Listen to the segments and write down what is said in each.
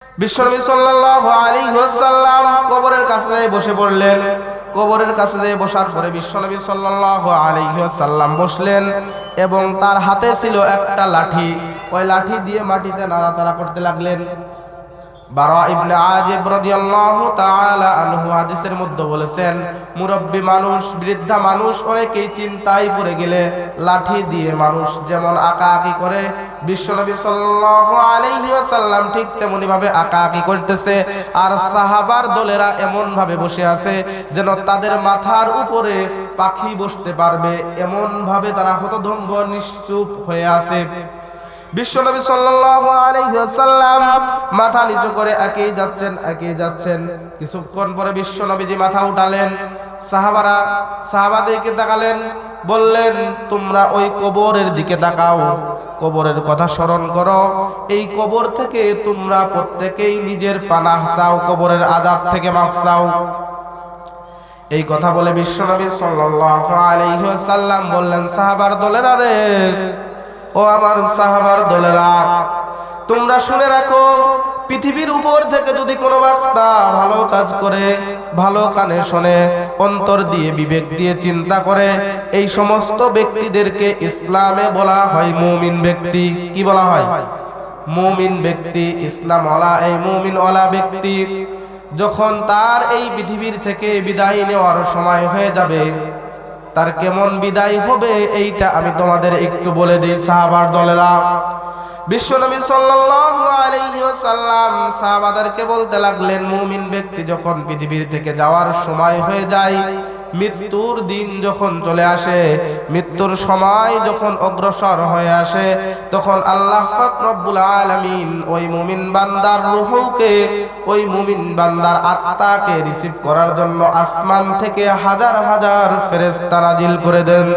বিশ্বনবী সাল্লাল্লাহু আলাইহি ওয়াসাল্লাম কবরের কাছে বসে পড়লেন। কবরের কাছে বসার পরে বিশ্বনবী সাল্লাল্লাহু আলাইহি ওয়াসাল্লাম বসলেন এবং তার হাতে ছিল একটা লাঠি। ওই লাঠি দিয়ে মাটিতে নাড়াচাড়া করতে লাগলেন। বারা ইবনে আজিব রাদিয়াল্লাহু তাআলা আনহু হাদিসের মধ্যে বলেছেন, মুরব্বী মানুষ, বৃদ্ধা মানুষ অনেকেই চিন্তায় পড়ে গেলে লাঠি দিয়ে মানুষ যেমন আঁকাআঁকি করে, বিশ্বনবী সাল্লাল্লাহু আলাইহি ওয়াসাল্লাম ঠিক তেমনি ভাবে আঁকাআঁকি করতেছে। আর সাহাবার দলেরা এমন ভাবে বসে আছে যেন তাদের মাথার উপরে পাখি বসতে পারবে, এমন ভাবে তারা হতভম্ব নিশ্চুপ হয়ে আছে। বিশ্বনবী সাল্লাল্লাহু আলাইহি ওয়াসাল্লাম মাথা নিচু করে এগিয়ে যাচ্ছেন। কিছুক্ষণ পরে বিশ্বনবীজি মাথা উঠালেন। সাহাবাদেরকে তাকালেন, বললেন, তোমরা ওই কবরের দিকে তাকাও, কবরের কথা স্মরণ করো। এই কবর থেকে তোমরা প্রত্যেকেই নিজের পানাহ চাও, কবরের আযাব থেকে মাফ চাও। এই কথা বলে বিশ্বনবী সাল্লাল্লাহু আলাইহি ওয়াসাল্লাম বললেন, সাহাবার দলেরা রে, ও আমার সাহাবার দলেরা, তোমরা শুনে রাখো, পৃথিবীর উপর থেকে যদি কোনো বান্দা ভালো কাজ করে, ভালো কানে শোনে, অন্তর দিয়ে বিবেক দিয়ে চিন্তা করে, এই সমস্ত ব্যক্তিদেরকে ইসলামে বলা হয় মুমিন ব্যক্তি। কি বলা হয়? মুমিন ব্যক্তি, ইসলাম ওয়ালা। এই মুমিন ওয়ালা ব্যক্তি যখন তার এই পৃথিবীর থেকে বিদায় নেওয়ার সময় হয়ে যাবে, তার কেমন বিদায় হবে এইটা আমি তোমাদের একটু বলে দিই। সাহাবার দলেরা, বিশ্বনবী সাল্লাল্লাহু আলাইহি ওয়াসাল্লাম সাহাবাদেরকে বলতে লাগলেন, মুমিন ব্যক্তি যখন পৃথিবীর থেকে যাওয়ার সময় হয়ে যায়, মৃত্যুর দিন যখন চলে আসে, মৃত্যুর সময় যখন অগ্রসর হয়ে আসে, তখন আল্লাহ পাক রব্বুল আলামিন ওই মুমিন বান্দার রূহকে, ওই মুমিন বান্দার আত্মাকে রিসিভ করার জন্য আসমান থেকে হাজার হাজার ফেরেশতা নাজিল করে দেন।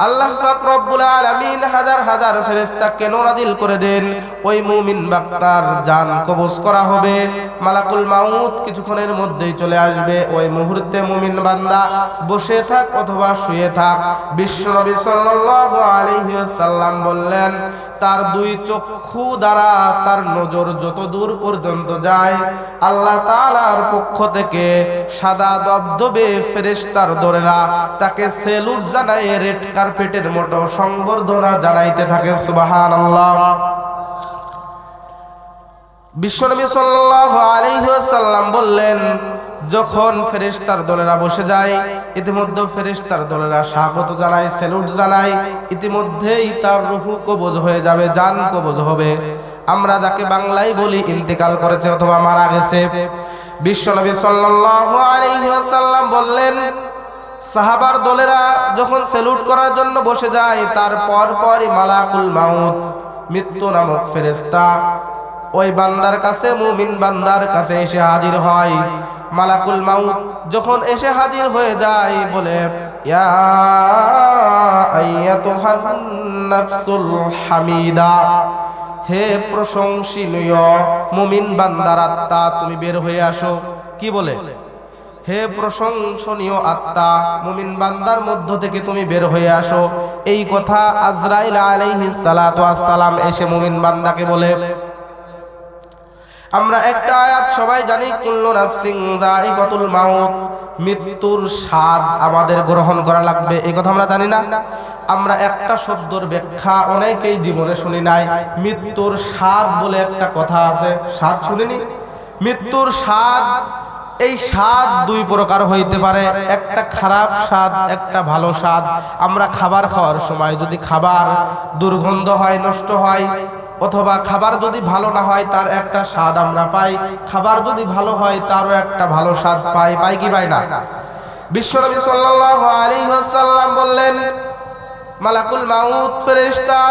আল্লাহ পাক রব্বুল আলামিন হাজার হাজার ফেরেশতা কেন নাজিল করে দেন? ওই মুমিন বান্দার জান কবজ করা হবে, মালাকুল মাউত কিছুক্ষণের মধ্যেই চলে আসবে। ওই মুহূর্তে মুমিন বান্দা বসে থাক অথবা শুয়ে থাক, বিশ্বনবী সাল্লাল্লাহু আলাইহি ওয়াসাল্লাম বললেন, তার দুই চক্ষু দ্বারা তার নজর যত দূর পর্যন্ত যায়, আল্লাহ তাআলার পক্ষ থেকে সাদা দবদবে ফেরেশতার দলেরা তাকে সেলুট জানায়, রেড কার্পেটের মতো সংবর্ধনা জানাইতে থাকে। সুবহানাল্লাহ। বিশ্বনবী সাল্লাল্লাহু আলাইহি ওয়াসাল্লাম বললেন, যখন ফেরেশতার দলেরা বসে যায়, ইতিমধ্যে ফেরেশতার দলেরা স্বাগত জানায়, স্যালুট জানায়, ইতিমধ্যেই তার রূহ কবজ হয়ে যাবে, জান কবজ হবে। আমরা যাকে বাংলায় বলি ইন্তেকাল করেছে অথবা মারা গেছে। বিশ্বনবী সাল্লাল্লাহু আলাইহি ওয়াসাল্লাম বললেন, সাহাবার দলেরা যখন স্যালুট করার জন্য বসে যায়, তার পরপরই মালাকুল মাউত, মৃত্যু নামক ফেরেশতা ওই বান্দার কাছে, মুমিন বান্দার কাছে এসে হাজির হয়। মালাকুল মাউত যখন এসে হাজির হয়ে যায়, বলে, ইয়া আইয়াতুহান নাফসুল হামিদা, হে প্রশংসনীয় মুমিন বান্দার আত্মা, তুমি বের হয়ে আসো। কি বলে? হে প্রশংসনীয় আত্মা, মুমিন বান্দার মধ্য থেকে তুমি বের হয়ে আসো। এই কথা আজরাইল আলাইহিস সালাতু ওয়াস সালাম এসে মুমিন বান্দাকে বলে। আমরা একটা আয়াত সবাই জানি, কুল্লু নাফসিন যায়িকাতুল মাউত, মৃত্যুর স্বাদ আমাদের গ্রহণ করা লাগবে, এই কথা আমরা জানি না? আমরা একটা শব্দের ব্যাখ্যা অনেকেই জীবনে শুনি নাই, মৃত্যুর স্বাদ বলে একটা কথা আছে, স্বাদ শুনিনি? মৃত্যুর স্বাদ, এই স্বাদ দুই প্রকার হইতে পারে, একটা খারাপ স্বাদ, একটা ভালো স্বাদ। আমরা খাবার খাওয়ার সময় যদি খাবার দুর্গন্ধ হয়, নষ্ট হয়, অথবা খাবার যদি ভালো না হয় তার একটা স্বাদ আমরা পাই, খাবার যদি ভালো হয় তারও একটা ভালো স্বাদ পাই কি পাই না? বিশ্বনবী সাল্লাল্লাহু আলাইহি ওয়াসাল্লাম বললেন, মালাকুল মাউত ফেরেশতা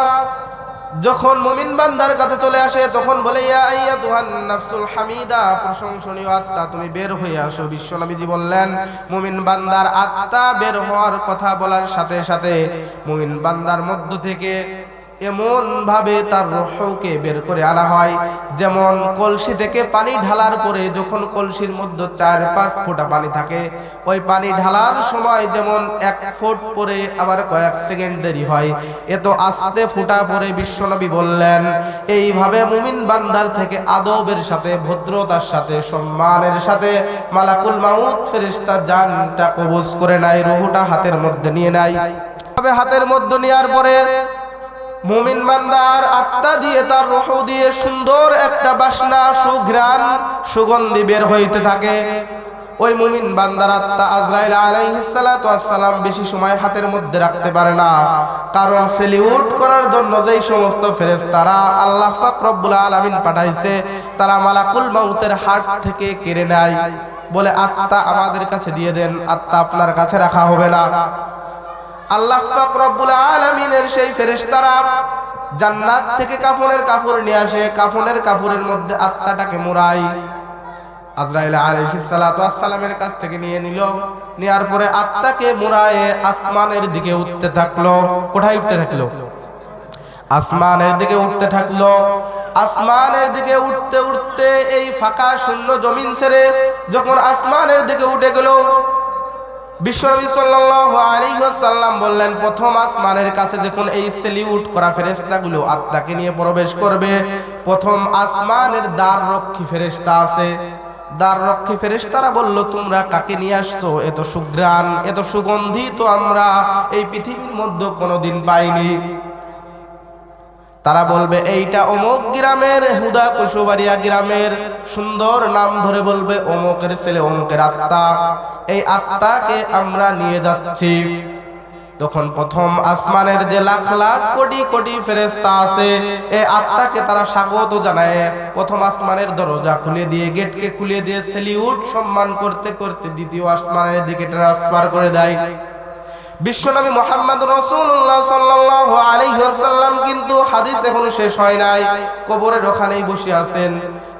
যখন মুমিন বান্দার কাছে চলে আসে, তখন বলে, ইয়া আইয়াতুহান নাফসুল হামিদা, প্রশংসনীয় আত্মা, তুমি বের হয়ে আসো। বিশ্বনবীজি বললেন, মুমিন বান্দার আত্মা বের হওয়ার কথা বলার সাথে সাথে মুমিন বান্দার মধ্য থেকে এমন ভাবে তার রূহকে বের করে আনা হয়, যেমন কলসি থেকে পানি ঢালার পরে যখন কলসির মধ্যে 4-5 ফোঁটা পানি থাকে, ওই পানি ঢালার সময় যেমন 1 ফুট পরে আবার কয়েক সেকেন্ড দেরি হয়, এত আস্তে ফুটা পরে বিশ্বনবী বললেন, এইভাবে মুমিন বান্দার থেকে আদবের সাথে, ভদ্রতার সাথে, সম্মানের সাথে মালাকুল মাউত ফেরেশতা জানটা কবজ করে নেয়, রূহটা হাতের মধ্যে নিয়ে নেয়। তবে হাতের মধ্যে নেওয়ার পরে মুমিন বান্দার আত্মা দিয়ে, তার রূহ দিয়ে সুন্দর একটা বাসনা, সুঘ্রাণ, সুগন্ধি বের হইতে থাকে। ওই মুমিন বান্দার আত্মা আজরাইল আলাইহিস সালাতু ওয়াস সালাম বেশি সময় হাতের মধ্যে রাখতে পারে না, কারণ সেলিউট করার জন্য যেই সমস্ত ফেরেশতারা আল্লাহ পাক রব্বুল আলামিন পাঠাইছে, তারা মালাকুল মাউতের হাত থেকে কেড়ে নেয়, বলে আত্মা আমাদের কাছে দিয়ে দেন, আত্মা আপনার কাছে রাখা হবে না। আল্লাহ পাক রব্বুল আলামিনের সেই ফেরেশতারা জান্নাত থেকে কাফনের কাপড় নিয়ে আসে, কাফনের কাপড়ের মধ্যে আত্মাটাকে মুড়ায়। আজরাইল আলাইহিস সালাতু ওয়াস সালামের কাছ থেকে নিয়ে নিল, নেয়ার পরে আত্মাকে মুড়ায়ে আসমানের দিকে উঠতে থাকলো। কোথায় উঠতে থাকলো? আসমানের দিকে উঠতে থাকলো। আসমানের দিকে উঠতে উঠতে এই ফাঁকা শূন্য জমিন ছেড়ে যখন আসমানের দিকে উঠে গেল, বিশ্বনবী সাল্লাল্লাহু আলাইহি ওয়াসাল্লাম বললেন, প্রথম আসমানের কাছে যখন এই সেলিউট করা ফেরেশতাগুলো আত্মাকে নিয়ে প্রবেশ করবে, প্রথম আসমানের দ্বাররক্ষী ফেরেশতা আছে, দ্বাররক্ষী ফেরেশতারা বলল, তোমরা কাকে নিয়ে আসছো? এত সুঘ্রাণ, এত সুগন্ধি তো আমরা এই পৃথিবীর মধ্যে কোনোদিন পাইনি। তারা বলবে, এইটা অমুক গ্রামের, হুদা কুশুবাড়িয়া গ্রামের, সুন্দর নাম ধরে বলবে, অমুকের ছেলে, অমুকের আত্মা, এই আত্মাকে আমরা নিয়ে যাচ্ছি। তখন প্রথম আসমানের যে লাখ লাখ কোটি কোটি ফেরেশতা আছে, এই আত্মাকে তারা স্বাগত জানায়, প্রথম আসমানের দরজা খুলে দিয়ে, গেটকে খুলে দিয়ে সেলিউট সম্মান করতে করতে দ্বিতীয় আসমানের দিকে ট্রান্সফার করে দেয়। বিশ্বনবী মুহাম্মদ রাসূলুল্লাহ সাল্লাল্লাহু আলাইহি ওয়াসাল্লাম কিন্তু হাদিস এখনো শেষ হয় নাই, কবরের ওখানেই বসে আছেন।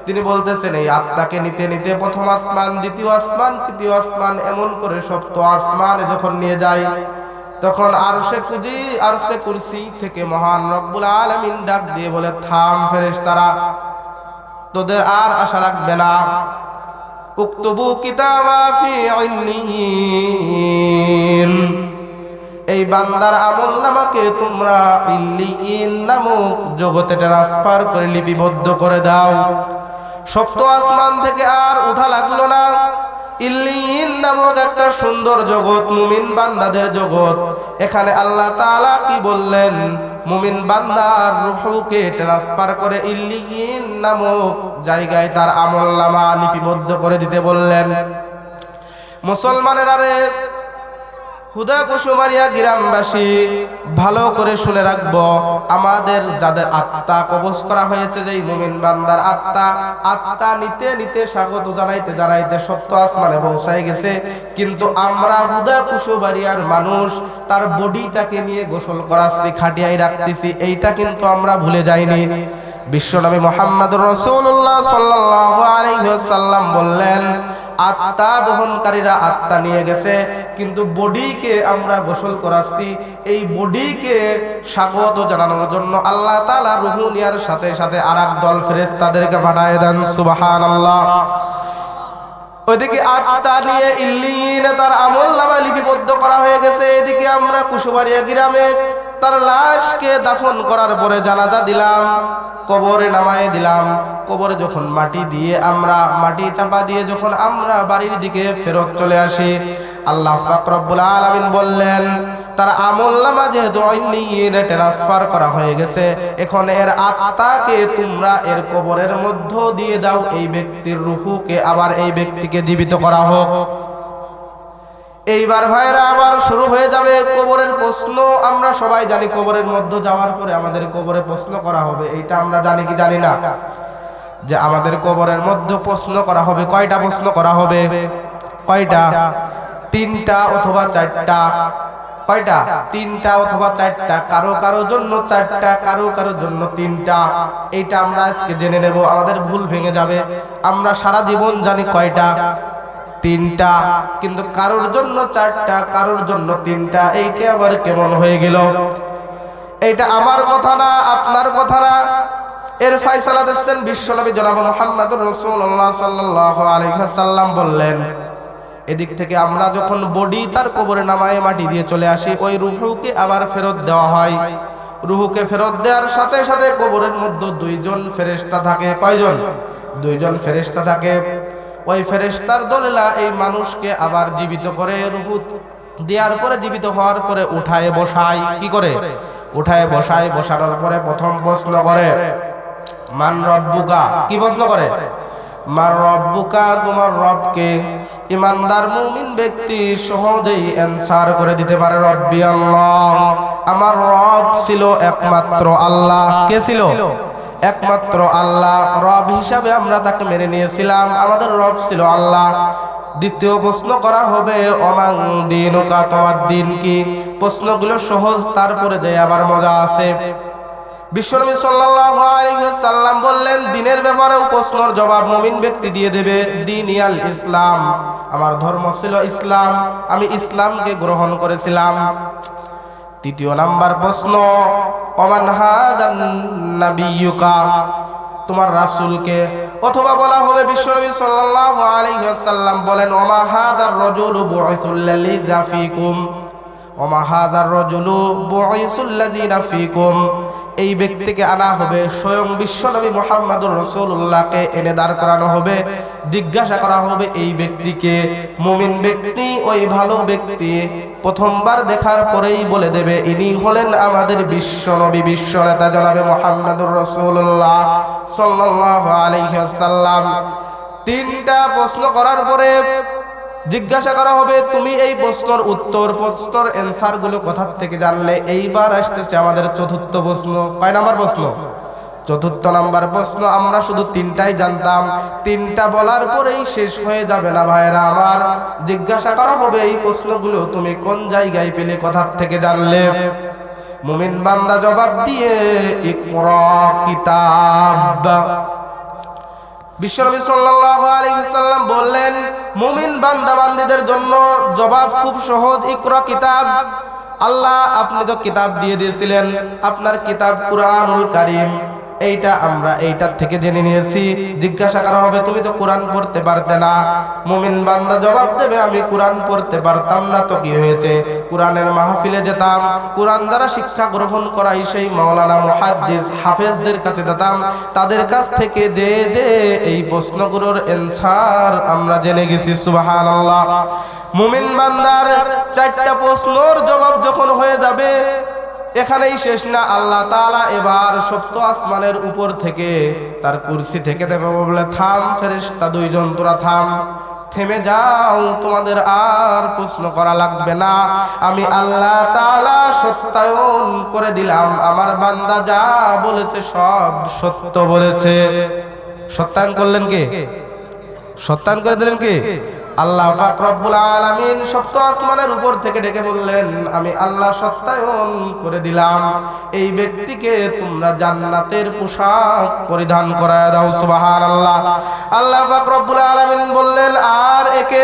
তিনি বলতেছেন, এই আত্মাকে নিতে নিতে প্রথম আসমান, দ্বিতীয় আসমান, তৃতীয় আসমান, এমন করে সপ্তম আসমানে যখন নিয়ে যায়, তখন আরশে কুরসি থেকে মহান রব্বুল আলামিন ডাক দিয়ে বলে, থাম ফেরেশতারা, তোদের আর আশা লাগবে না, উকতুবু কিতাবা ফি ইল্লিয়িন, এই বান্দার আমল নামাকে তোমরা ইল্লিয়িন নামক জগতে ট্রান্সফার করে লিপিবদ্ধ করে দাও। সপ্তম আসমান থেকে আর উঠা লাগলো না। ইল্লিয়িন নামক একটা সুন্দর জগৎ, মুমিন বান্দাদের জগৎ। এখানে আল্লাহ তাআলা কি বললেন? মুমিন বান্দার রূহকে ট্রান্সফার করে ইল্লিয়িন নামক জায়গায় তার আমল নামা লিপিবদ্ধ করে দিতে বললেন। মুসলমানের আরে হুদা কুশুমারিয়া গ্রামবাসী, ভালো করে শুনে রাখবো, আমাদের যাদের আত্মা কবজ করা হয়েছে, যেই মুমিন বান্দার আত্মা নিতে নিতে স্বাগত জানাইতে জানাইতে সপ্তম আসমানে পৌঁছায় গেছে, কিন্তু আমরা হুদা কুশুমারিয়ার মানুষ, তার বডিটাকে নিয়ে গোসল করাচ্ছি, খাটিয়াই রাখতেছি, এইটা কিন্তু আমরা ভুলে যাইনি। বিশ্বনবী মুহাম্মদুর রাসূলুল্লাহ সাল্লাল্লাহু আলাইহি ওয়াসাল্লাম বললেন, আত্মা বহনকারীরা আত্মা নিয়ে গেছে, কিন্তু বডিকে আমরা গোসল করাচ্ছি। এই বডিকে স্বাগত জানানোর জন্য আল্লাহ তাআলা রূহ নেয়ার সাথে সাথে আরেক দল ফেরেশতাদেরকে পাঠিয়ে দেন। সুবহানাল্লাহ। ওইদিকে আত্মা নিয়ে ইল্লিয়িনে তার আমলনামা লিপিবদ্ধ করা হয়ে গেছে, এদিকে আমরা কুশুবাড়িয়া গ্রামে তার লাশকে দাফন করার পরে জানাজা দিলাম, কবরে নামায়ে দিলাম। কবরে যখন মাটি দিয়ে, আমরা মাটি চাপা দিয়ে যখন আমরা বাড়ির দিকে ফেরত চলে আসি, আল্লাহ পাক রব্বুল আলামিন বললেন, তার আমলনামা যেহেতু ইল্লিয়িনে ট্রান্সফার করা হয়ে গেছে, এখন এর আত্মাকে তোমরা এর কবরের মধ্য দিয়ে দাও, এই ব্যক্তির রূহকে আবার এই ব্যক্তিকে জীবিত করা হোক। এইবার ভাইরা আবার শুরু হয়ে যাবে কবরের প্রশ্ন। আমরা সবাই জানি কবরের মধ্যে যাওয়ার পরে আমাদের কবরে প্রশ্ন করা হবে, এইটা আমরা জানি কি জানি না? যে আমাদের কবরের মধ্যে প্রশ্ন করা হবে। কয়টা প্রশ্ন করা হবে? কয়টা? 3টা অথবা 4টা। কয়টা? 3টা অথবা 4টা। কারো কারো জন্য 4টা, কারো কারো জন্য 3টা। এইটা আমরা আজকে জেনে নেব, আমাদের ভুল ভেঙে যাবে। আমরা সারা জীবন জানি কয়টা? 3টা, কিন্তু কারোর জন্য 4টা, কারোর জন্য 3টা। এইটা আবার কেমন হয়ে গেল? এটা আমার কথা না, আপনার কথা না, এর ফয়সালা দিচ্ছেন বিশ্বনবী জনাব মুহাম্মদুর রাসূলুল্লাহ সাল্লাল্লাহু আলাইহি ওয়াসাল্লাম বললেন, এদিক থেকে আমরা যখন বডি তার কবরে নামায়ে মাটি দিয়ে চলে আসি, ওই রূহকে আবার ফেরত দেওয়া হয়। রূহকে ফেরত দেওয়ার সাথে সাথে কবরের মধ্যে দুইজন ফেরেশতা থাকে। কয়জন? দুইজন ফেরেশতা থাকে। ওই ফেরেশতার দলেলা এই মানুষকে আবার জীবিত করে, রূহ দেওয়ার পরে জীবিত হওয়ার পরে উঠায় বসায়। কি করে? উঠায় বসায়। বসানোর পরে প্রথম প্রশ্ন করে, মান রব্বুকা। কি প্রশ্ন করে? মান রব্বুকা, তোমার রবকে। ইমানদার মুমিন ব্যক্তি সহজেই অ্যানসার করে দিতে পারে, রব্বি আল্লাহ, আমার রব ছিল একমাত্র আল্লাহ। কে ছিল? একমাত্র আল্লাহ। রব হিসাবে আমরা তাকে মেনে নিয়েছিলাম, আমাদের রব ছিল আল্লাহ। দ্বিতীয় প্রশ্ন করা হবে, অমান দিনুকা, তোমার দিন কি? প্রশ্নগুলো সহজ, তারপরে যে আবার মজা আছে। বিশ্বনবী সাল্লাল্লাহু আলাইহি ওয়াসাল্লাম বললেন, দিনের ব্যাপারেও প্রশ্নের জবাব মুমিন ব্যক্তি দিয়ে দেবে। দিনিয়াল ইসলাম, আমার ধর্ম ছিল ইসলাম, আমি ইসলামকে গ্রহণ করেছিলাম। তৃতীয় নাম্বার প্রশ্ন, ওমান হাদান নাবিয়্যুকা, তোমার রাসূলকে। অথবা বলা হবে বিশ্বনবী সাল্লাল্লাহু আলাইহি ওয়াসাল্লাম বলেন, ওমা হাদার রাজুলু বুইসুল্লাযী ফীকুম, ওমা হাদার রাজুলু বুইসুল্লাযী ফীকুম। এই ব্যক্তিকে আনা হবে, স্বয়ং বিশ্বনবী মুহাম্মদুর রাসূলুল্লাহকে এনে দাঁড় করানো হবে। জিজ্ঞাসা করা হবে এই ব্যক্তিকে। মুমিন ব্যক্তি, ওই ভালো ব্যক্তি প্রথমবার দেখার পরেই বলে দেবে, ইনি হলেন আমাদের বিশ্বনবী, বিশ্বনেতা জনাবে মুহাম্মদুর রাসূলুল্লাহ সাল্লাল্লাহু আলাইহি ওয়াসাল্লাম। তিনটা প্রশ্ন করার পরে জিজ্ঞাসা করা হবে, তুমি এই প্রশ্নের উত্তর, প্রশ্নের অ্যানসার গুলো কোথা থেকে জানলে? এইবার আসতেছে আমাদের চতুর্থ প্রশ্ন। কয় নাম্বার প্রশ্ন? চতুর্থ নাম্বার প্রশ্ন। আমরা শুধু তিনটাই জানতাম, তিনটা বলার পরেই শেষ হয়ে যাবে না ভাইরা আমার। জিজ্ঞাসা করা হবে, এই প্রশ্নগুলো তুমি কোন জায়গায় পেলে, কোথা থেকে জানলে? মুমিন বান্দা জবাব দিয়ে, ইকরা কিতাব। বিশ্বনবী সাল্লাল্লাহু আলাইহি ওয়াসাল্লাম বললেন, মুমিন বান্দা বান্দীদের জন্য জবাব খুব সহজ, ইকরা কিতাব। আল্লাহ আপনি তো কিতাব দিয়ে দিয়েছিলেন, আপনার কিতাব কুরআনুল কারীম, এইটা আমরা এইটার থেকে জেনে নিয়েছি। জিজ্ঞাসা করা হবে, তুমি তো কোরআন পড়তে পারতে না। মুমিন বান্দা জবাব দেবে, আমি কোরআন পড়তে পারতাম না তো কি হয়েছে? কোরআনের মাহফিলে যেতাম, কোরআন দ্বারা শিক্ষা গ্রহণ করাই সেই মাওলানা মুহাদ্দিস হাফেজদের কাছে যেতাম, তাদের কাছ থেকে যে এই প্রশ্নগুলোর অ্যানসার আমরা জেনে গেছি। সুবহানাল্লাহ। মুমিন বান্দার চারটা প্রশ্নের জবাব যখন হয়ে যাবে, এখানেই শেষ না। আল্লাহ তাআলা এবার সপ্ত আসমানের উপর থেকে তার কুরসি থেকে দেবে, বলে, থাম ফেরেশতা দুইজন, তোরা থাম, থেমে যাও, তোমাদের আর প্রশ্ন করা লাগবে না। আমি আল্লাহ তাআলা সত্যায়ন করে দিলাম, আমার বান্দা যা বলেছে সব সত্য বলেছে। সত্যায়ন করলেন কে? সত্যায়ন করে দিলেন কে? আল্লাহ পাক রব্বুল আলামিন সপ্ত আসমানের উপর থেকে ডেকে বললেন, আমি আল্লাহ সত্যায়ন করে দিলাম, এই ব্যক্তিকে তোমরা জান্নাতের পোশাক পরিধান করায় দাও। সুবহানাল্লাহ। আল্লাহ পাক রব্বুল আলামিন বললেন, আর একে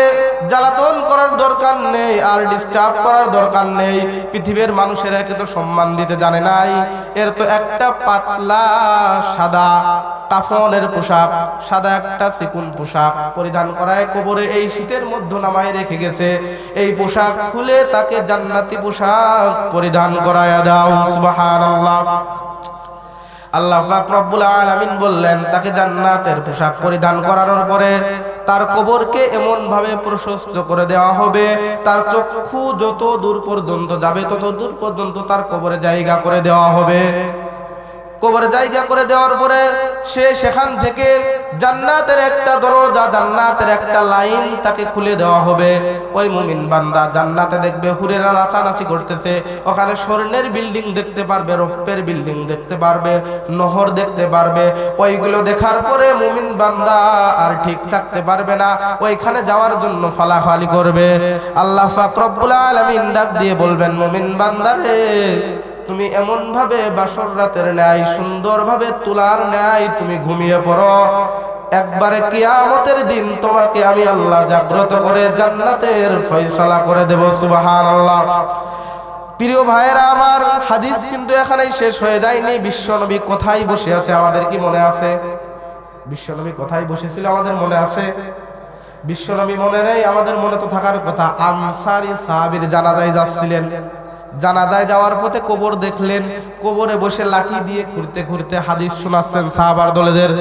জ্বালাতন করার দরকার নেই, আর ডিস্টার্ব করার দরকার নেই। পৃথিবীর মানুষের একে তো সম্মান দিতে জানে নাই, এর তো একটা পাতলা সাদা কাফনের পোশাক, সাদা একটা চিকুন পোশাক পরিধান করায় কবরে এই শীতের মধ্যে নামায় রেখে গেছে। এই পোশাক খুলে তাকে জান্নাতি পোশাক পরিধান করায় দাও। সুবহানাল্লাহ। আল্লাহ পাক রব্বুল আলামিন বললেন, তাকে জান্নাতের পোশাক পরিধান করানোর পরে তার কবরকে এমন ভাবে প্রশস্ত করে দেওয়া হবে, তার চক্ষু যত দূর পর্যন্ত যাবে তত দূর পর্যন্ত তার কবরে জায়গা করে দেওয়া হবে। কবরে জায়গা করে দেওয়ার পরে সে সেখান থেকে জান্নাতের একটা দরজা, জান্নাতের একটা লাইন তাকে খুলে দেওয়া হবে। ওই মুমিন বান্দা জান্নাতে দেখবে হুরেরা নাচানাচি করতেছে, ওখানে স্বর্ণের বিল্ডিং দেখতে পারবে, রৌপ্যের বিল্ডিং দেখতে পারবে, নহর দেখতে পারবে। ওইগুলো দেখার পরে মুমিন বান্দা আর ঠিক থাকতে পারবে না, ওইখানে যাওয়ার জন্য ফালাফালি করবে। আল্লাহ পাক রব্বুল আলামিন ডাক দিয়ে বলবেন, মুমিন বান্দারে, তুমি এমন ভাবে বাসর রাতের ন্যায়, সুন্দর ভাবে তুলার ন্যায় তুমি ঘুমিয়ে পড়ো, একবারে কিয়ামতের দিন তোমাকে আমি আল্লাহ জাগ্রত করে জান্নাতের ফয়সালা করে দেব। সুবহানাল্লাহ। প্রিয় ভাইয়েরা আমার, হাদিস কিন্তু এখানেই শেষ হয়ে যায়নি। বিশ্বনবী কোথায় বসে আছে আমাদের কি মনে আছে? বিশ্বনবী কোথায় বসেছিল আমাদের মনে আছে? বিশ্বনবী মনে নেই? আমাদের মনে তো থাকার কথা। আনসারী সাহাবীর জানাজায় যাচ্ছিলেন, জানাজায় যাওয়ার পথে কবর দেখলেন, কবরে বসে লাঠি দিয়ে খুঁড়তে খুঁড়তে হাদিস শোনাচ্ছেন সাহাবার দলেদের।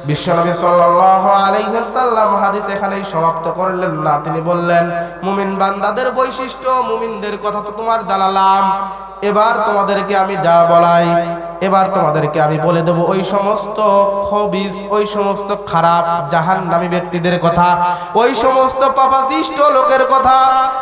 বিশ্বনবী সাল্লাল্লাহু আলাইহি ওয়াসাল্লাম হাদিস এখানেই সমাপ্ত করলেন না। তিনি বললেন, মুমিন বান্দাদের বৈশিষ্ট্য, মুমিনদের কথা তো তোমার জানালাম, এবার তোমাদেরকে আমি যা বলাই, এবার তোমাদেরকে আমি বলে দেব ওই সমস্ত খবিস, ওই সমস্ত খারাপ জাহান্নামী ব্যক্তিদের কথা, ওই সমস্ত পাপাসিষ্ট লোকের কথা,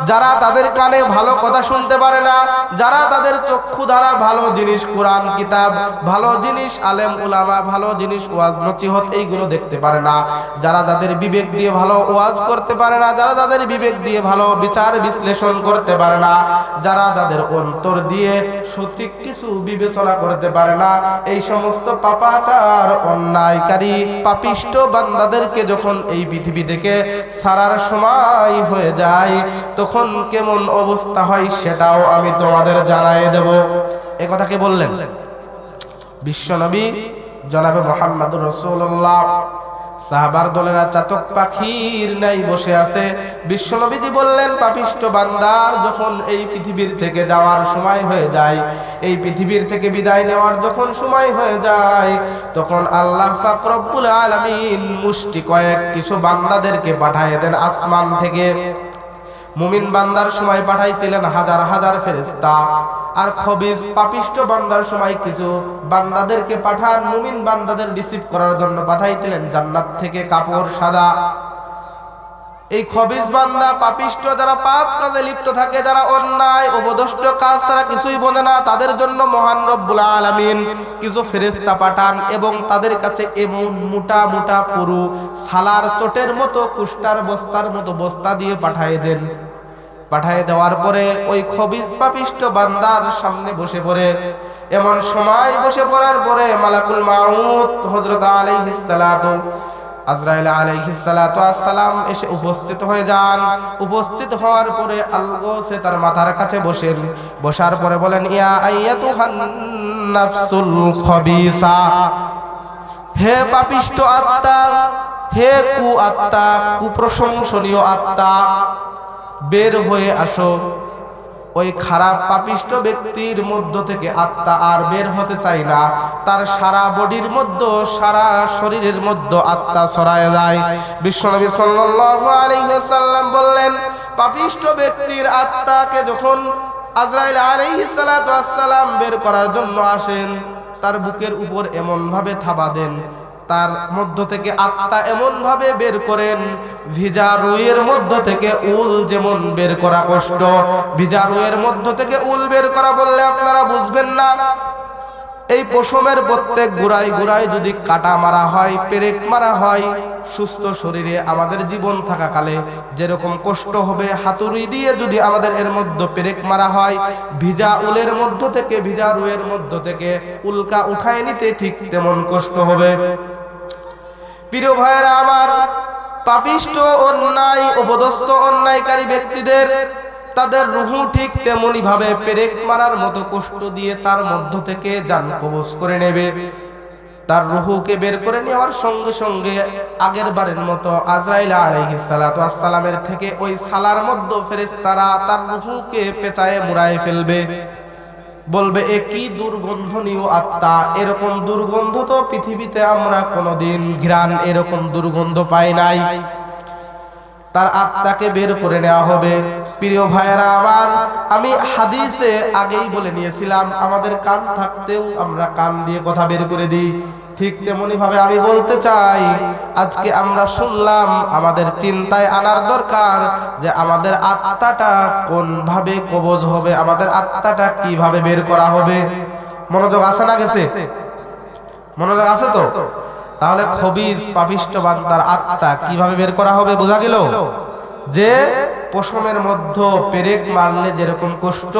যারা তাদের কানে ভালো কথা শুনতে পারে না, যারা তাদের চক্ষু দ্বারা ভালো জিনিস, কোরআন কিতাব, ভালো জিনিস, আলেম উলামা, ভালো জিনিস, ওয়াজ নসিহত এইগুলো দেখতে পারে না, যারা যাদের বিবেক দিয়ে ভালো ওয়াজ করতে পারে না, যারা যাদের বিবেক দিয়ে ভালো বিচার বিশ্লেষণ করতে পারে না, যারা যাদের অন্তর দিয়ে সঠিক কিছু বিবেচনা করতে পারে না, এই সমস্ত পাপাচার অন্যায়কারী পাপিষ্ট বান্দাদেরকে যখন এই পৃথিবী থেকে ছাড়ার সময় হয়ে যায়, তখন কেমন অবস্থা হয় সেটাও আমি তোমাদের জানাই দেব। এ কথা কে বললেন? বিশ্বনবী জনাবে মুহাম্মদুর রাসূলুল্লাহ। সাহাবার দলেরা চাতক পাখির নাই বসে আছে। বিশ্বনবীজি বললেন, পাপিষ্ট বান্দার যখন এই পৃথিবীর থেকে যাওয়ার সময় হয়ে যায়, এই পৃথিবীর থেকে বিদায় নেওয়ার যখন সময় হয়ে যায়, তখন আল্লাহ পাক রব্বুল আলামিন মুষ্টি কয়েক কিছু বান্দাদেরকে পাঠিয়ে দেন আসমান থেকে। মুমিন বান্দার সময় পাঠাইছিলেন হাজার হাজার ফেরেশতা, আর খবিস পাপিষ্ট বান্দার সময় কিছু বান্দাদেরকে পাঠান। মুমিন বান্দাদের রিসিভ করার জন্য পাঠাইছিলেন জান্নাত থেকে কাপড় সাদা। এই খবিস বান্দা পাপিষ্ট যারা পাপ কাজে লিপ্ত থাকে, যারা অন্যায় অপদস্থ কাজ ছাড়া কিছুই বোঝে না, তাদের জন্য মহান রব্বুল আলামিন কিছু ফেরেশতা পাঠান এবং তাদের কাছে এমন মোটা মোটা পুরু সালার চটের মতো, কুষ্টার বস্তার মতো বস্তা দিয়ে পাঠিয়ে দেন। পাঠিয়ে দেওয়ার পরে ওই খবিস পাপিষ্ট বান্দার সামনে বসে পড়ে। এমন সময় বসে পড়ার পরে মালাকুল মাউত হযরত আলাইহিস সালাতু আজরাইল আলাইহিস সালাতু আসসালাম এসে উপস্থিত হয়ে যান। উপস্থিত হওয়ার পরে আলগোসে তার মাথার কাছে বসেন। বসার পরে বলেন, ইয়া আইয়াতুহান নাফসুল খবিসা, হে পাপিষ্ট আত্মা, হে কু আত্মা, কুপ্রশংসনীয় আত্মা, বের হয়ে আসো। ওই খারাপ পাপিষ্ট ব্যক্তির মধ্য থেকে আত্মা আর বের হতে চায় না, তার সারা বডির মধ্যে, সারা শরীরের মধ্যে আত্মা ছড়ায় যায়। বিশ্বনবী সাল্লাল্লাহু আলাইহি ওয়াসাল্লাম বললেন, পাপিষ্ট ব্যক্তির আত্মাকে যখন আজরাইল আলাইহিস সালাতু ওয়াসসালাম বের করার জন্য আসেন, তার বুকের উপর এমন ভাবে থাবা দেন, তার মধ্য থেকে আত্মা এমন ভাবে বের করেন, ভিজা রুইয়ের মধ্য থেকে উল যেমন বের করা কষ্ট। ভিজা রুইয়ের মধ্য থেকে উল বের করা বললে আপনারা বুঝবেন না। এই পশমের প্রত্যেক গুড়ায় গুড়ায় যদি কাটা মারা হয়, পেরেক মারা হয়, সুস্থ শরীরে আমাদের জীবন থাকাকালে যেরকম কষ্ট হবে, হাতুড়ি দিয়ে যদি আমাদের এর মধ্যে পেরেক মারা হয়, ভিজা উলের মধ্য থেকে, ভিজা রুইয়ের মধ্য থেকে উল্কা উঠায় নিতে ঠিক তেমন কষ্ট হবে। প্রিয় ভাইয়েরা আমার, পাপিষ্ট অন্যায় অপদস্থ অন্যায়কারী ব্যক্তিদের তাদের রুহু ঠিক তেমনি ভাবে পেরেক মারার মতো কষ্ট দিয়ে তার মধ্য থেকে জান কবজ করে নেবে। তার রুহুকে বের করে নেওয়ার সঙ্গে সঙ্গে আগের বারের মতো আজরাইল আলাইহিস সালাতু ওয়াসসালামের থেকে ওই সালার মধ্যে ফেরেশতারা তার রুহুকে পেঁচায়ে মুড়ায় ফেলবে। বলবে, এ কি দুর্গন্ধনীয় আত্মা, এরকম দুর্গন্ধ তো পৃথিবীতে আমরা কোনোদিন ঘ্রাণ এরকম দুর্গন্ধ পাই নাই। তার আত্মাকে বের করে নেওয়া হবে। প্রিয় ভাইয়েরা আমার, আমি হাদিসে আগেই বলে নিয়েছিলাম, আমাদের কান থাকতেও আমরা কান দিয়ে কথা বের করে দিই। ঠিক তেমনি ভাবে আমি বলতে চাই, আজকে আমরা শুনলাম, আমাদের চিন্তায় আনার দরকার যে আমাদের আত্মাটা কোন ভাবে কবজ হবে, আমাদের আত্মাটা কিভাবে বের করা হবে। মনোযোগ আছে না গেছে? মনোযোগ আছে তো? তাহলে খবিস পাপিষ্ট বান্দার আত্মা কিভাবে বের করা হবে বোঝা গেল। যে পশমের মধ্যে পেরেক মারলে যেরকম কষ্ট,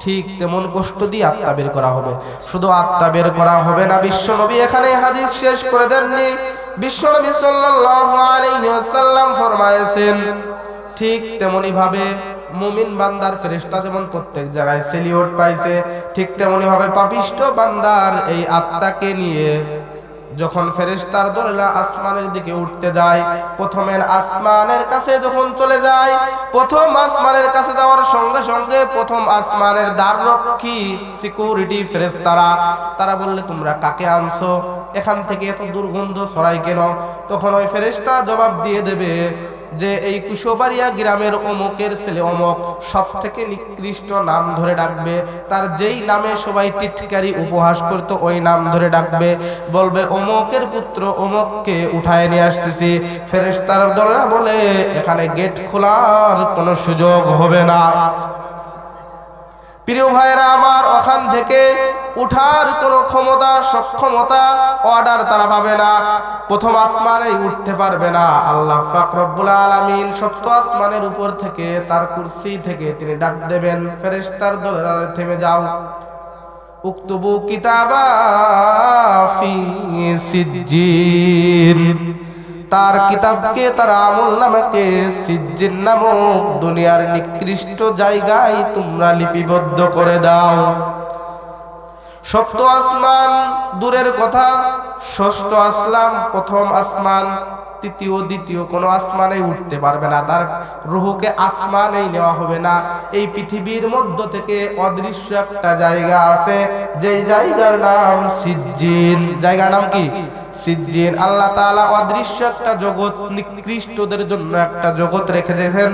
ঠিক তেমন কষ্ট দিয়ে আত্মা বের করা হবে। শুধু আত্মা বের করা হবে না, বিশ্বনবী এখানে হাদিস শেষ করে দেননি। বিশ্বনবী সাল্লাল্লাহু আলাইহি ওয়াসাল্লাম ফরমায়েছেন, ঠিক তেমনি ভাবে মুমিন বান্দার ফেরেশতা যেমন প্রত্যেক জায়গায় সেলিউট পাইছে, ঠিক তেমনি ভাবে পাপিষ্ট বান্দার এই আত্মাকে নিয়ে যখন ফেরেশতার দলেরা আসমানের দিকে উঠতে যায়, প্রথমের আসমানের কাছে যখন চলে যায়, প্রথম আসমানের কাছে যাওয়ার সঙ্গে সঙ্গে প্রথম আসমানের দ্বাররক্ষী সিকিউরিটি ফেরেশতারা তারা বললে, তোমরা কাকে আনছো, এখান থেকে এত দুর্গন্ধ ছড়ায় কেন? তখন ওই ফেরেশতা জবাব দিয়ে দেবে যে এই কুশবাড়িয়া গ্রামের অমুকের ছেলে অমুক, সব থেকে নিকৃষ্ট নাম ধরে ডাকবে, তার যেই নামে সবাই টিটকারি উপহাস করত ওই নাম ধরে ডাকবে, বলবে অমুকের পুত্র অমুককে উঠায় নিয়ে আসতেছি। ফেরেশতার দলরা বলে, এখানে গেট খোলার কোনো সুযোগ হবে না। প্রিয় ভাইরা আমার, ওখান থেকে উঠার কোনো ক্ষমতা, সক্ষমতা, অর্ডার তারা পাবে না, প্রথম আসমানে উঠতে পারবে না। আল্লাহ পাক রব্বুল আলামিন সপ্ত আসমানের উপর থেকে তার কুরসি থেকে তিনি ডাক দেবেন, ফেরেশতার দলেরা থেমে যাও, উক্তুবু কিতাবা ফি সিজ্জিন, তার কিতাবকে, তার আমলনামাকে সিজ্জিন নামক দুনিয়ার নিকৃষ্ট জায়গায় তোমরা লিপিবদ্ধ করে দাও। সপ্ত আসমান দূরের কথা, ষষ্ঠ আসমান, প্রথম আসমান, তৃতীয় দ্বিতীয় কোনো আসমানে উঠতে পারবে না, তার রূহকে আসমানেই নেওয়া হবে না। এই পৃথিবীর মধ্য থেকে অদৃশ্য একটা জায়গা আছে, যেই জায়গার নাম সিজ্জিন। জায়গার নাম কি? সিজ্জিন। আল্লাহ তাআলা অদৃশ্য একটা জগৎ, নিকৃষ্টদের জন্য একটা জগৎ রেখে দিয়েছেন,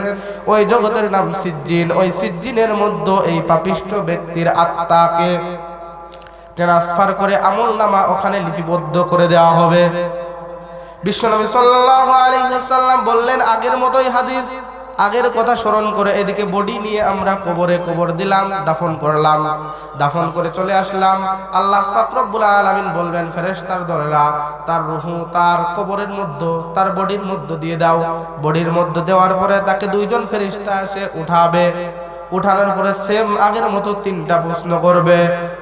ওই জগতের নাম সিজ্জিন। ওই সিজ্জিনের মধ্যে এই পাপিষ্ট ব্যক্তির আত্মাকে ট্রান্সফার করে আমলনামা ওখানে লিপিবদ্ধ করে দেওয়া হবে। বিশ্বনবী সাল্লাল্লাহু আলাইহি ওয়াসাল্লাম বললেন, আগের মতোই হাদিস, আগের কথা স্মরণ করে এদিকে বডি নিয়ে আমরা কবর দিলাম, দাফন করলাম, দাফন করে চলে আসলাম। আল্লাহ পাক রব্বুল আলামিন বলবেন, ফেরেশতার দলেরা তার রূহ তার কবরের মধ্যে, তার বডির মধ্যে দিয়ে দাও। বডির মধ্যে দেওয়ার পরে তাকে দুইজন ফেরেশতা এসে উঠাবে। উঠানোর পরে সেম আগের মতো তিনটা প্রশ্ন করবে।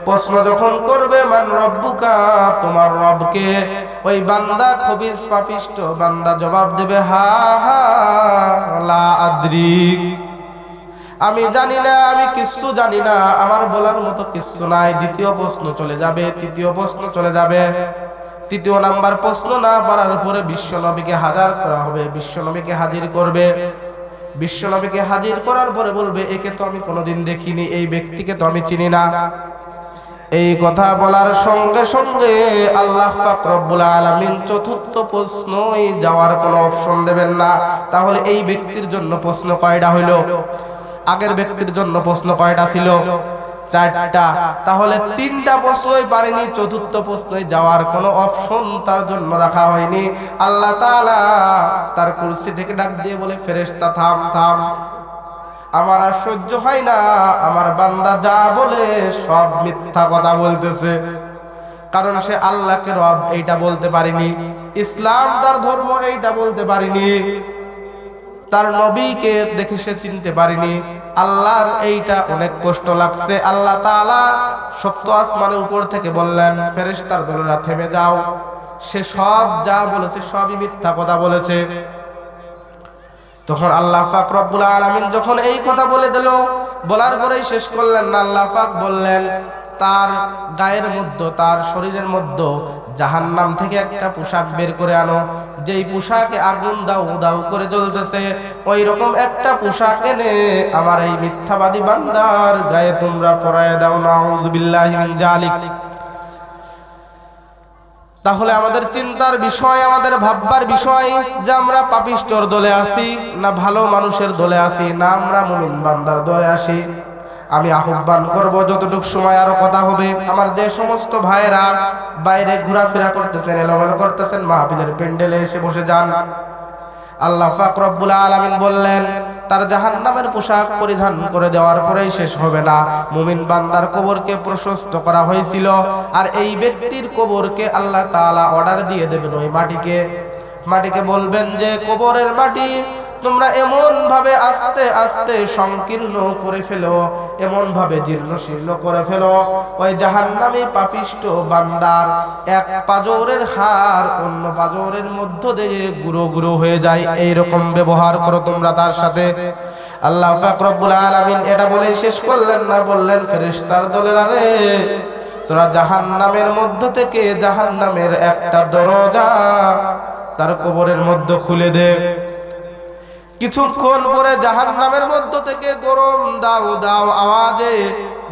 প্রশ্ন যখন করবে, মান রব্বুকা, তোমার রবকে, ওই বান্দা খবিস পাপিষ্ট বান্দা জবাব দেবে, হা হা লা আদ্রি, আমি জানি না, আমি কিচ্ছু জানি না, আমার বলার মতো কিচ্ছু নাই। দ্বিতীয় প্রশ্ন চলে যাবে, তৃতীয় প্রশ্ন চলে যাবে। তৃতীয় নাম্বার প্রশ্ন না পারার পরে বিশ্বনবীকে হাজির করা হবে। বিশ্বনবীকে হাজির করবে। বিশ্বনবীকে হাজির করার পরে বলবে, একে তো আমি কোনোদিন দেখিনি, এই ব্যক্তিকে তো আমি চিনি না। এই কথা বলার সঙ্গে সঙ্গে আল্লাহ পাক রব্বুল আলামিন চতুর্থ প্রশ্নই যাওয়ার কোনো অপশন দেবেন না। তাহলে এই ব্যক্তির জন্য প্রশ্ন কয়টা হইল? আগের ব্যক্তির জন্য প্রশ্ন কয়টা ছিল? চারটা। তাহলে তিনটা প্রশ্নই পারেনি, চতুর্থ প্রশ্নই যাওয়ার কোনো অপশন তার জন্য রাখা হয়নি। আল্লাহ তাআলা তার কুরসি থেকে ডাক দিয়ে বলে, ফেরেশতা থাম থাম, আমার আর সহ্য হয় না, আমার বান্দা যা বলে সব মিথ্যা কথা বলতেছে। কারণ সে আল্লাহকে রব এইটা বলতে পারেনি, ইসলাম তার ধর্ম এইটা বলতে পারেনি, তার নবীকে দেখে সে চিনতে পারেনি, আল্লাহর এইটা অনেক কষ্ট লাগছে। আল্লাহ তাআলা সপ্ত আসমানের উপর থেকে বললেন, ফেরেশতার দলেরা থেমে যাও, সে সব যা বলেছে সবই মিথ্যা কথা বলেছে। তখন আল্লাহ পাক রব্বুল আলামিন যখন এই কথা বলে দিল, বলার পরেই শেষ করলেন না, আল্লাহ পাক বললেন, তার গায়ের মধ্যে, তার শরীরের মধ্যে জাহান্নাম থেকে একটা পোশাক বের করে আনো, যেই পোশাকে আগুন দাউ দাউ করে জ্বলতেছে, ওই রকম একটা পোশাক এনে আমার এই মিথ্যাবাদী বান্দার গায়ে তোমরা পরায় দাও। নাউযুবিল্লাহি মিন জালিক। তাহলে আমাদের চিন্তার বিষয়, আমাদের ভাববার বিষয় যে আমরা পাপিষ্টর দলে আছি না ভালো মানুষের দলে আছি, না আমরা মুমিন বান্দার দলে আসি। আমি আহ্বান করব, যতটুকু সময় আরো কথা হবে, আমার যে সমস্ত ভাইরা বাইরে ঘোরাফেরা করতেছেন, এলোমেলো করতেছেন, মাহফিলের প্যান্ডেলে এসে বসে যান। আল্লাহ পাক রব্বুল আলামিন বললেন, তার জাহান্নামের পোশাক পরিধান করে দেওয়ার পরেই শেষ হবে না। মুমিন বান্দার কবরকে প্রশস্ত করা হয়েছিল, আর এই ব্যক্তির কবরকে আল্লাহ তাআলা অর্ডার দিয়ে দেবেন ওই মাটিকে বলবেন যে, কবরের মাটি তোমরা এমন ভাবে আস্তে আস্তে সংকীর্ণ করে ফেলো, এমন ভাবে জীর্ণ শীর্ণ করে ফেলো, ওই জাহান্নামী পাপিষ্ট বান্দার এক পাজরের হাড় অন্য পাজরের মধ্য দিয়ে গুঁড়ো গুঁড়ো হয়ে যায়। এইরকম ব্যবহার করো তোমরা তার সাথে। আল্লাহ পাক রব্বুল আলামিন এটা বলে শেষ করলেন না, বললেন ফেরেশতার দলেরা রে, তোরা জাহান্নামের মধ্য থেকে জাহান্নামের একটা দরজা তার কবরের মধ্যে খুলে দে। কিছুক্ষণ পরে জাহান্নামের মধ্য থেকে গরম দাও দাও আওয়াজে,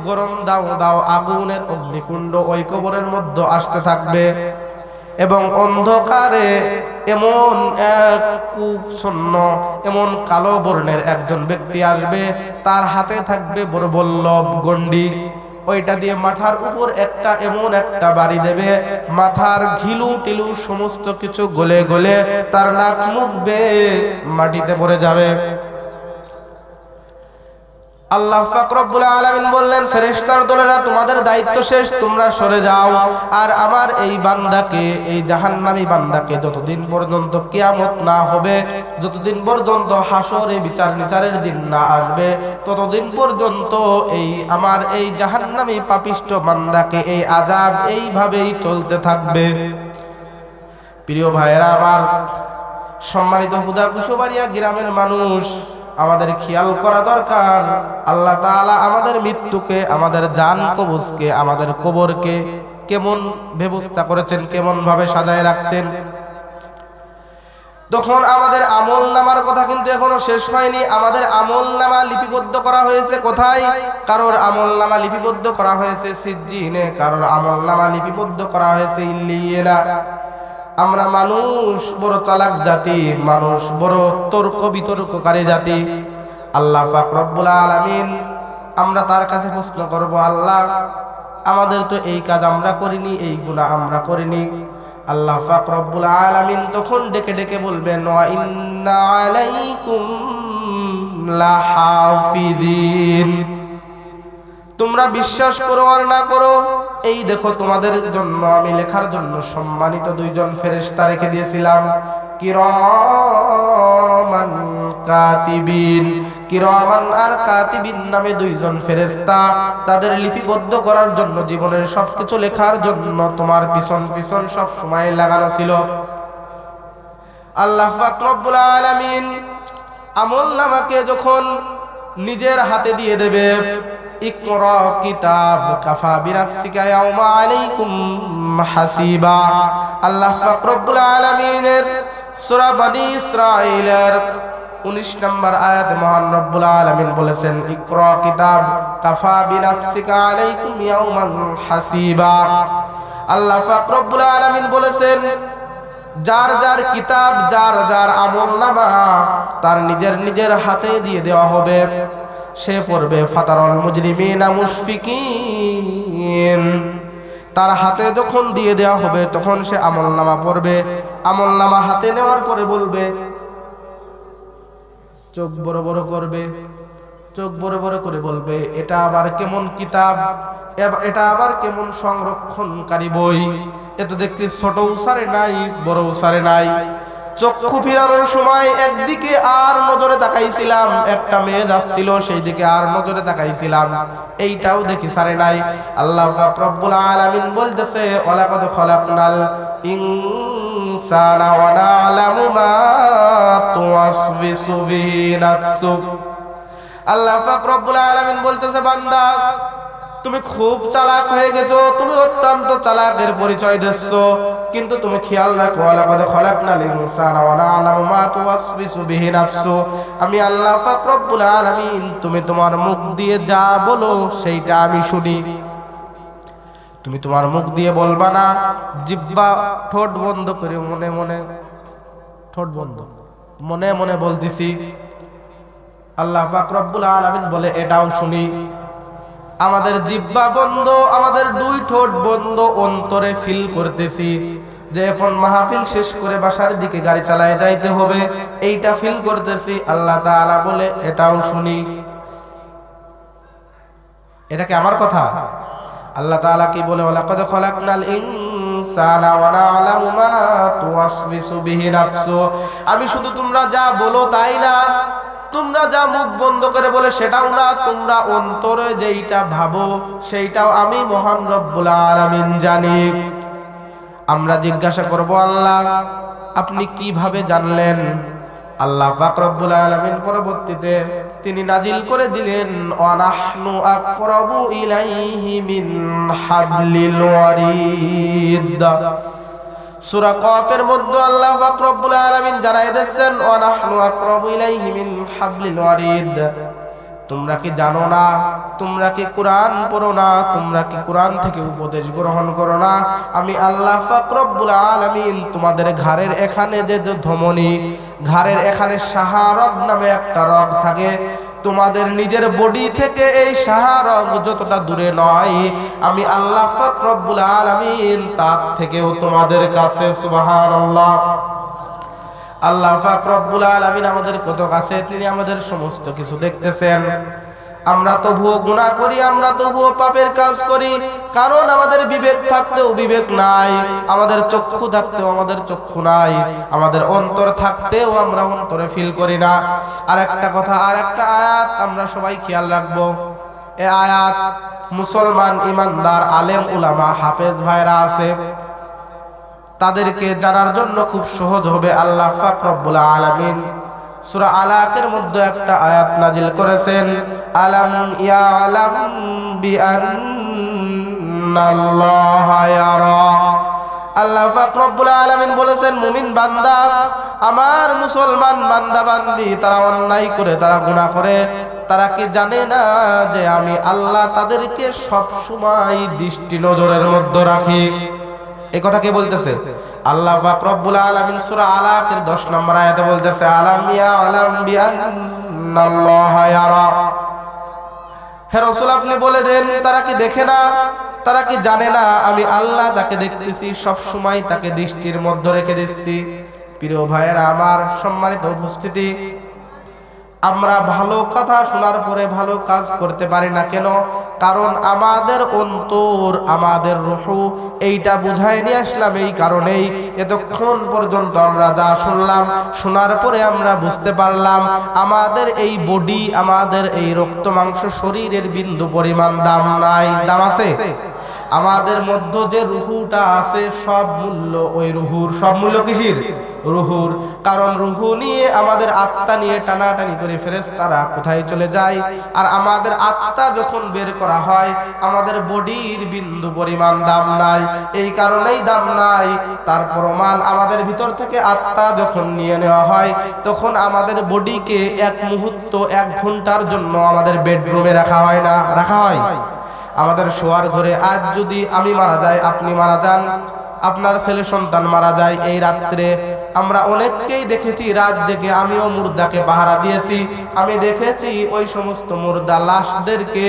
গরম দাও দাও আগুনের অগ্নিকুণ্ড ওই কবরের মধ্যে আসতে থাকবে, এবং অন্ধকারে এমন এক কুচ্ছন্ন এমন কালো বর্ণের একজন ব্যক্তি আসবে, তার হাতে থাকবে বড় বল্লভ গন্ডি, ওইটা দিয়ে মাথার উপর একটা এমন একটা বাড়ি দেবে, মাথার ঘিলু টিলু সমস্ত কিছু গলে গলে তার নাক মুখ বেয়ে মাটিতে পড়ে যাবে। আল্লাহ পাক রব্বুল আলামিন বললেন ফেরেশতার দলেরা তোমাদের দায়িত্ব শেষ, তোমরা সরে যাও। আর আমার এই বান্দাকে, এই জাহান্নামী বান্দাকে যতদিন পর্যন্ত কিয়ামত না হবে, যতদিন পর্যন্ত হাসরে বিচার নিচারের দিন না আসবে, ততদিন পর্যন্ত এই আমার এই জাহান্নামী পাপিষ্ঠ বান্দাকে এই আযাব এইভাবেই চলতে থাকবে। প্রিয় ভাইয়েরা আমার, সম্মানিত হুদা কুশবাড়িয়া গ্রামের মানুষ, আমাদের খেয়াল করা দরকার আল্লাহ তাআলা আমাদের মৃত্যুকে, আমাদের জান কবজকে, আমাদের কবরকে কেমন ব্যবস্থা করেছেন, কেমন ভাবে সাজায় রাখছেন। তখন আমাদের আমল নামার কথা কিন্তু এখনো শেষ হয়নি। আমাদের আমল নামা লিপিবদ্ধ করা হয়েছে কোথায়? কারোর আমল নামা লিপিবদ্ধ করা হয়েছে সিজ্জিনে, কারোর আমল নামা লিপিবদ্ধ করা হয়েছে ইল্লিয়িনা। আমরা মানুষ বড় চালাক জাতি, মানুষ বড় তর্ক বিতর্ককারী জাতি। আল্লাহ পাক রব্বুল আলামিন, আমরা তার কাছে প্রশ্ন করব, আল্লাহ আমাদের তো এই কাজ আমরা করিনি, এই গুনাহ আমরা করিনি। আল্লাহ পাক রব্বুল আলামিন তখন ডেকে ডেকে বলবেন, ওয়া ইন্না আলাইকুম লাহাফিজিন। তোমরা বিশ্বাস করো আর না করো, এই দেখো তোমাদের জন্য আমি লেখার জন্য সম্মানিত দুইজন ফেরেশতা রেখে দিয়েছিলাম, কিরামান কাতিবিন। কিরামান আর কাতিবিন নামে দুইজন ফেরেশতা, তাদের লিপিবদ্ধ করার জন্য, জীবনের সবকিছু লেখার জন্য তোমার পিছন পিছন সব সময় লাগানো ছিল। আল্লাহ পাক রব্বুল আলামিন আমলনামাকে যখন নিজের হাতে দিয়ে দেবে, ইকরা কিতাব কাফা বিনাফসিকা ইয়াউমা আলাইকুম হাসিবা। আল্লাহ পাক রব্বুল আলামিনের সূরা বনী ইসরাঈলের 19 নম্বর আয়াতে মহান রব্বুল আলামিন বলেছেন, ইকরা কিতাব কাফা বিনাফসিকা আলাইকুম ইয়াউমান হাসিবা। আল্লাহ পাক রব্বুল আলামিন বলেছেন, যার যার কিতাব, যার যার আমলনামা তার নিজের নিজের হাতে দিয়ে দেওয়া হবে, সে পড়বে ফাতারুল মুজরিমিনা মুশফিকিন। তার হাতে যখন দিয়ে দেওয়া হবে তখন সে আমলনামা পড়বে। আমলনামা হাতে নেওয়ার পরে বলবে, চোখ বড় বড় করবে, চোখ বড় বড় করে বলবে, এটা আবার কেমন কিতাব, এটা আবার কেমন সংরক্ষণকারী বই, এ তো দেখতে ছোট উসারে নাই, বড় উসারে নাই। চক্ষু ফিরানোর সময় একদিকে আর নজরে তাকাইছিলাম, একটা মেয়ে যাচ্ছিল সেই দিকে আর নজরে তাকাইছিলাম, এইটাও দেখি সারে নাই। আল্লাহ পাক রব্বুল আলামিন বলতেছে, ওয়ালাকাদ খলাকনাল ইনসানা ওয়া না'লামু মা তুওয়াসবিসু বিহি নাফসুক। আল্লাহ পাক রব্বুল আলামিন বলতেছে, বান্দা তুমি খুব চালাক হয়ে গেছো, তুমি অত্যন্ত চালাকের পরিচয় দিচ্ছ, কিন্তু তুমি খেয়াল রাখো, ওয়ালাকাদ খলাকনাল ইনসানা ওয়া না'লামু মা তুওয়াসবিসু বিহি নাফসু। আমি আল্লাহ পাক রব্বুল আলামিন তুমি তোমার মুখ দিয়ে যা বলো সেইটা আমি শুনি। তুমি তোমার মুখ দিয়ে বলবা না, জিহ্বা ঠোঁট বন্ধ করে মনে মনে, ঠোঁট বন্ধ মনে মনে বলতেছি। আল্লাহ পাক রব্বুল আলামিন বলে, এটাও শুনি। আমাদের জিহ্বা বন্ধ, আমাদের দুই ঠোঁট বন্ধ, অন্তরে ফিল করতেছি যে এখন মাহফিল শেষ করে বাসার দিকে গাড়ি চালায় যাইতে হবে, এইটা ফিল করতেছি। আল্লাহ তাআলা বলে, এটাও শুনি। এটা কি আমার কথা? আল্লাহ তাআলা কি বলে, ওয়ালাকাদ খলাকনাল ইনসানা ওয়া না'লামু মা তুওয়াসবিসু বিহি নাফসু। আমি শুধু তোমরা যা বলো তাই না, তোমরা যা মুখ বন্ধ করে বলে সেটাও না, তোমরা অন্তরে যেইটা ভাবো সেইটাও আমি মহান রব্বুল আলামিন জানি। আমরা জিজ্ঞাসা করব, আল্লাহ আপনি কিভাবে জানলেন? আল্লাহ পাক রব্বুল আলামিন পরবর্তীতে তিনি নাজিল করে দিলেন ওয়ানাহনু আকরাবু ইলাইহি মিন হাবলিল ওয়ারিদ। সূরা কফের মধ্যে আল্লাহ পাক রব্বুল আলামিন জানাই দিয়েছেন ওয়ানাহনু আকরাবু ইলাইহি মিন হাবলিল ওয়ারিদ। তোমরা কি জানো না, তোমরা কি কোরআন পড়ো না, তোমরা কি কোরআন থেকে উপদেশ গ্রহণ করো না, আমি আল্লাহ পাক রব্বুল আলামিন তোমাদের ঘাড়ের এখানে যে ধমনী, ঘাড়ের এখানে শাহারগ নামে একটা রগ থাকে, তোমাদের নিজের বডি থেকে এই শাহারগ যতটা দূরে নয়, আমি আল্লাহ পাক রব্বুল আলামিন তার থেকেও তোমাদের কাছে। সুবহানাল্লাহ। আল্লাহ পাক রব্বুল আলামিন আমাদের কত কাছে, তিনি আমাদের সমস্ত কিছু দেখতেছেন। আমরা তবুও গুনাহ করি, আমরা তবুও পাপের কাজ করি, কারণ আমাদের বিবেক থাকতেও বিবেক নাই, আমাদের চক্ষু থাকতেও আমাদের চক্ষু নাই, আমাদের অন্তর থাকতেও আমরা অন্তরে ফিল করি না। আর একটা কথা, আর একটা আয়াত আমরা সবাই খেয়াল রাখবো। এই আয়াত মুসলমান ইমানদার আলেম উলামা হাফেজ ভাইরা আছে, তাদেরকে জানার জন্য খুব সহজ হবে। আল্লাহ পাক রব্বুল আলামিন সূরা আলাকের মধ্যে একটা আয়াত নাজিল করেছেন, আলাম ইয়ালাম বিআন্নাল্লাহা ইয়ারা। আল্লাহ পাক রব্বুল আলামিন বলেছেন, মুমিন বান্দা, আমার মুসলমান বান্দা বান্দি, তারা অন্যায় করে, তারা গুনাহ করে, তারা কি জানে না যে আমি আল্লাহ তাদেরকে সব সময় দৃষ্টি নজরের মধ্যে রাখি। এই কথা কে বলতেছে? আল্লাহ পাক রব্বুল আলামিন সূরা আলাকের 10 নম্বর আয়াতে বলতেছে, আলাম ইয়ালাম বিআন্নাল্লাহা ইয়ারা। হে রাসূল, আপনি বলে দেন, তারা কি দেখে না, তারা কি জানে না আমি আল্লাহ তাকে দেখতেছি, সব সময় তাকে দৃষ্টির মধ্যে রেখে দিচ্ছি। প্রিয় ভাইয়েরা আমার, সম্মানিত উপস্থিতি, আমরা ভালো কথা শোনার পরে ভালো কাজ করতে পারি না কেন? কারণ আমাদের অন্তর, আমাদের রূহ এইটা বুঝায় নিয়ে আসলাম এই কারণেই। এতক্ষণ পর্যন্ত আমরা যা শুনলাম, শোনার পরে আমরা বুঝতে পারলাম আমাদের এই বডি, আমাদের এই রক্ত মাংস শরীরের বিন্দু পরিমাণ দাম নাই। দাম আছে? আমাদের মধ্যে যে রুহুটা আছে, সব মূল্য ওই রুহুর। সব মূল্য কিসের? রুহুর। কারণ রুহু নিয়ে, আমাদের আত্মা নিয়ে টানাটানি করে ফেরেশতারা কোথায় চলে যায়, আর আমাদের আত্মা যখন বের করা হয়, আমাদের বডির বিন্দু পরিমাণ দাম নাই। এই কারণেই দাম নাই। তার প্রমাণ, আমাদের ভিতর থেকে আত্মা যখন নিয়ে নেওয়া হয়, তখন আমাদের বডিকে এক মুহূর্ত, 1 ঘন্টার জন্য আমাদের বেডরুমে রাখা হয় না? রাখা হয়। আমাদের শোয়ার ঘরে আজ যদি আমি মারা যাই, আপনি মারা যান, আপনার ছেলে সন্তান মারা যায়, এই রাত্রে আমরা অনেককেই দেখেছি রাত জেগে, আমিও মুর্দাকে পাহারা দিয়েছি। আমি দেখেছি ওই সমস্ত মুর্দা লাশদেরকে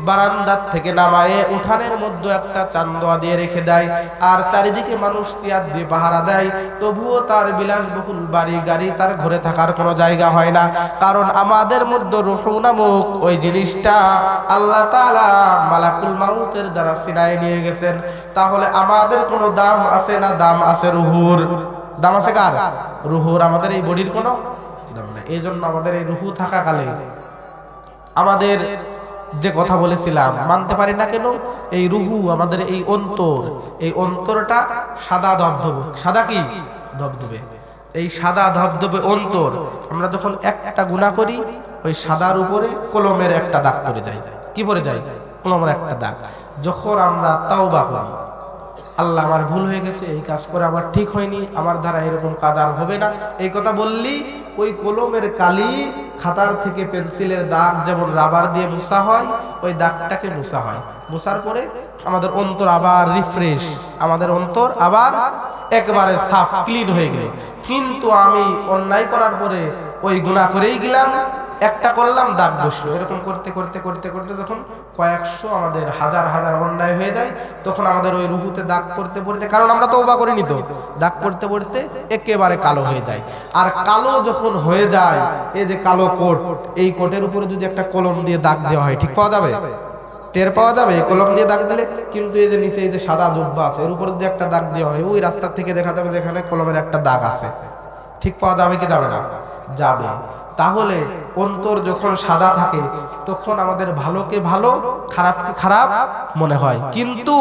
বারান্দার থেকে নামায়ে উঠানের মধ্যে একটা চান্দোয়া দিয়ে রেখে দেয়, আর চারিদিকে মানুষ চেয়ার দিয়ে পাহারা দেয়। তবুও তার বিলাসবহুল বাড়ি গাড়ি, তার ঘরে থাকার কোনো জায়গা হয় না। কারণ আমাদের মধ্যে রূহ নামক ওই জিনিসটা আল্লাহ তাআলা মালাকুল মাউতের দ্বারা সিনায় নিয়ে গেছেন। তাহলে আমাদের কোনো দাম আছে না? দাম আছে রুহুর। দাম আছে কার? রুহুর। আমাদের এই বডির কোনো দাম নেই। এই জন্য আমাদের এই রুহু থাকাকালে আমাদের যে কথা বলেছিলাম মানতে পারি না কেন? এই রুহু, আমাদের এই অন্তর, এই অন্তরটা সাদা ধবধবে। সাদা কি? ধবধবে। এই সাদা ধবধবে অন্তর, আমরা যখন একটা গুনাহ করি, ওই সাদার উপরে কলমের একটা দাগ পড়ে যায়। কি পড়ে যায়? কলমের একটা দাগ। যখন আমরা তাওবা করি, আল্লাহ আমার ভুল হয়ে গেছে, এই কাজ করে আমার ঠিক হয়নি, আমার দ্বারা এরকম কাজ আর হবে না, এই কথা বললি ওই কলমের কালি, খাতার থেকে পেন্সিলের দাগ যেমন রাবার দিয়ে মুছা হয়, ওই দাগটাকে মুছা হয়। মুছার পরে আমাদের অন্তর আবার রিফ্রেশ, আমাদের অন্তর আবার একবারে সাফ, ক্লিন হয়ে গেল। কিন্তু আমি অন্যায় করার পরে ওই গুনাহ করেই গেলাম, একটা করলাম, দাগ বসলো। এরকম করতে করতে করতে করতে যখন কয়েকশো, আমাদের হাজার হাজার অন্যায় হয়ে যায়, তখন আমাদের ওই রুহুতে দাগ পড়তে পড়তে, কারণ আমরা তওবা করিনি তো, দাগ পড়তে পড়তে একেবারে কালো হয়ে যায়। আর কালো যখন হয়ে যায়, এই যে কালো কোট, এই কোটের উপরে যদি একটা কলম দিয়ে দাগ দেওয়া হয়, ঠিক পাওয়া যাবে? টের পাওয়া যাবে কলম দিয়ে দাগ দিলে? কিন্তু এই যে নিচে এই যে সাদা জুব্বা আছে, এর উপরে যদি একটা দাগ দেওয়া হয়, ওই রাস্তার থেকে দেখা যাবে যেখানে কলমের একটা দাগ আছে। ঠিক পাওয়া যাবে কি যাবে না? যাবে। তাহলে অন্তর যখন সাদা থাকে, তখন আমাদের ভালোকে ভালো, খারাপকে খারাপ মনে হয়। কিন্তু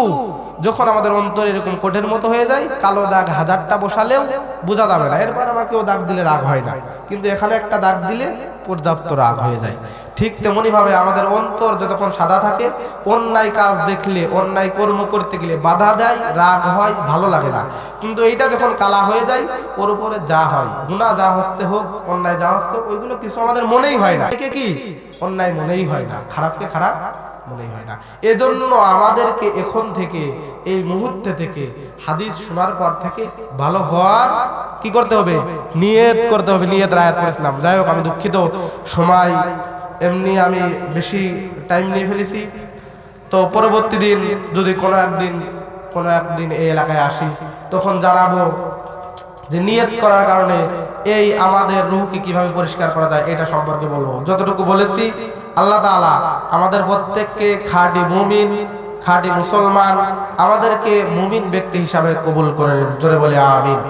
যখন আমাদের অন্তর এরকম কোটের মতো হয়ে যায়, কালো দাগ হাজারটা বসালেও বোঝা যাবে না, এরপর আমাকেও দাগ দিলে রাগ হয় না, কিন্তু এখানে একটা দাগ দিলে পর্যাপ্ত রাগ হয়ে যায়। ঠিক তেমনি ভাবে আমাদের অন্তর যতক্ষণ সাদা থাকে, অন্যায় কাজ দেখলে, অন্যায় কর্ম করতে গেলে বাধা দেয়, রাগ হয়, ভালো লাগে না। কিন্তু এইটা যখন কালা হয়ে যায়, ওর উপরে যা হয়, গুনাহ যা হচ্ছে হোক, অন্যায় যা হচ্ছে, ওইগুলো কিছু আমাদের মনেই হয় না। একে কি অন্যায় মনেই হয় না, খারাপকে খারাপ মনেই হয় না। এজন্য আমাদেরকে এখন থেকে, এই মুহূর্তে থেকে, হাদিস শোনার পর থেকে ভালো হওয়ার কি করতে হবে? নিয়ত করতে হবে। নিয়তের আয়াত পড়েছিলাম। যাই হোক, আমি দুঃখিত, সময় এমনি আমি বেশি টাইম নিয়ে ফেলেছি। তো পরবর্তী দিন যদি কোনো একদিন এই এলাকায় আসি, তখন জানাবো যে নিয়ত করার কারণে এই আমাদের রূহকে কিভাবে পরিষ্কার করা যায়, এটা সম্পর্কে বলবো। যতটুকু বলেছি, আল্লাহ তাআলা আমাদের প্রত্যেককে খাঁটি মুমিন, খাঁটি মুসলমান, আমাদেরকে মুমিন ব্যক্তি হিসাবে কবুল করেন। জোরে বলে আমিন।